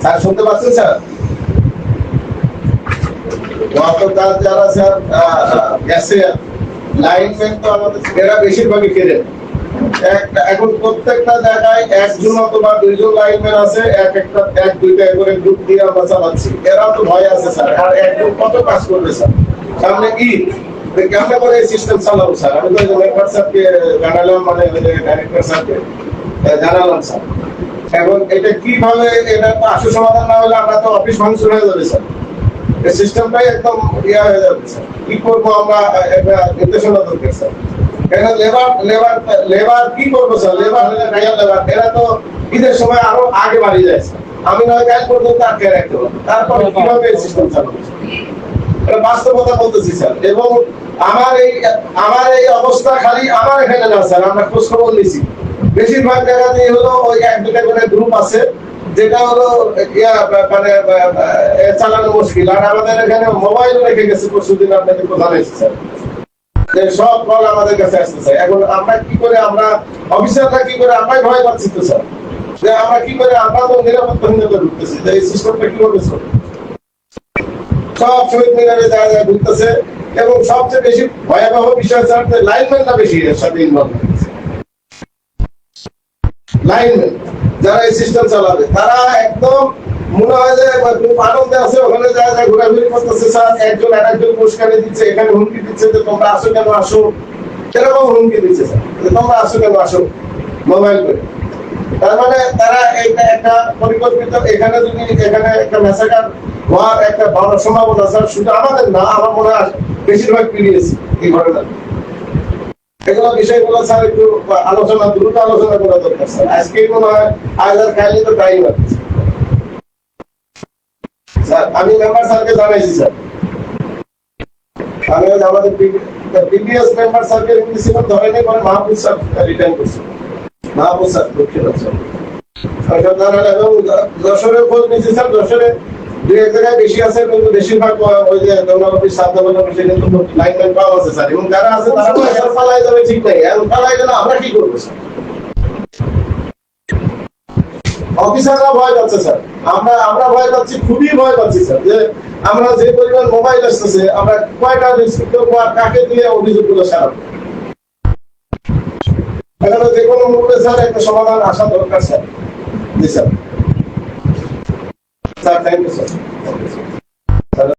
Sir শুনতে পাচ্ছেন sir? গতকাল যারা স্যার গেছে লাইনম্যান তো আমাদের এরা বেশিরভাগই কেড়ে এখন প্রত্যেকটা জায়গায় একজন অথবা দুইজন লাইনম্যান আছে, এক দুইটা করে গ্রুপ দিয়ে আমরা চালাচ্ছি। এরা তো ভয় আছে স্যার, আর একজন কত কাজ করবে স্যার? সামনে ঈদ, কেমন করে এই সিস্টেম চালাবো স্যার? আমি তো মেম্বার স্যারকে জানালাম, মানে ডাইরেক্টর স্যারকে জানালাম স্যার। এখন এটা কিভাবে, এটা তো আসল সমাধান না হলে আমরা তো অফিস ভাঙচুর হয়ে যাবে স্যার। এই সিস্টেমটাই একদম ইয়া হয়ে যাবে স্যার। কি করবো আমরা, একটা নির্দেশনা দরকার স্যার। কেন লেবার কি করবো স্যার? লেবার এরা তো ঈদের সময় আরো আগে বাড়ি যায় স্যার। আমি নয় কাজ পর্যন্ত আটকে রাখতে পারবো, তারপরে কিভাবে এই সিস্টেম চালাবো? এটা বাস্তবতা বলতেছি স্যার। এবং আমার এই অবস্থা খালি আমার এখানে না স্যার, আমরা খোঁজ খবর নিছি বেশিরভাগ জায়গাতেই হলো ওই এক দুটা করে গ্রুপ আছে, যেটা হলো মানে চালানো মুশকিল। আর আমাদের এখানে মোবাইল রেখে গেছে পরশুদিন, আপনাদের কথা জানাইছি স্যার, যে সব কল আমাদের কাছে আসতেছে। এখন আমরা কি করে, আমরা অফিসাররা কি করে, আমরাই ভয় পাচ্ছি তো স্যার, যে আমরা কি করে, আমরা তো নিরাপত্তাহীনতা ঢুকতেছি, যে এই সিস্টেমটা কিভাবে চলবে? সব শহীদ মিনারে যা যা ঢুকতেছে, এবং সবচেয়ে বেশি ভয়াবহ বিষয় স্যার, যে লাইনম্যানরা বেশি এর সাথে ইনভলভ হয়েছে। লাইনম্যান যারা এই সিস্টেম চালাবে, তারা একদম মনে হয় যে খুব আনন্দে আছে, ওখানে যা যা ঘোরাঘুরি করতেছে স্যার, একজন আর একজন পুরস্কারে দিচ্ছে, এখানে হুমকি দিচ্ছে যে তোমরা আসো কেন আসো, এরকম হুমকি দিচ্ছে স্যার, যে তোমরা আসো কেন আসো মোবাইল করে। তার মানে তারা একটা পরিকল্পিত, এখানে যদি এখানে একটা ম্যাসাকার হওয়ার একটা বড় সম্ভাবনা স্যার, শুধু আমাদের না, আমার মনে হয় বেশিরভাগ পিরিয়েছে এই ঘটনা। এগুলো বিষয়গুলো স্যার একটু দ্রুত আলোচনা করা দরকার স্যার। আজকে মনে হয় আজ আর কালই তো টাইম আছে স্যার। আমি মেম্বার স্যারকে জানাইছি স্যার, আমি আমাদের প্রিভিয়াস মেম্বার স্যারকে রিসিভার ধরে নেই, পরে মাহবুব স্যার রিটার্ন করছে, মাহবুব স্যার দক্ষিণ স্যার। এবং যশোরে খোঁজ নিয়েছি স্যার, যশোরে দুই এক জায়গায় বেশি আছে, কিন্তু বেশিরভাগ ওই যে কিন্তু লাইনম্যান পাওয়া আছে স্যার। এবং যারা আছে তারা পালাই যাবে, ঠিক নাই, এখন পালাই গেলে আমরা কি করবো স্যার? অফিসাররা ভয় পাচ্ছে স্যার, আমরা ভয় পাচ্ছি, খুবই ভয় পাচ্ছি স্যার, যে আমরা যে পরিমাণ মোবাইল আসতেছে, আমরা কয়টা রিসিভ করবো আর কাকে দিয়ে অভিযোগগুলো সারাবো? এখানে যে কোনো মুহূর্তে স্যার একটা সমাধান আসা দরকার স্যার। জি sir, sir thank you sir.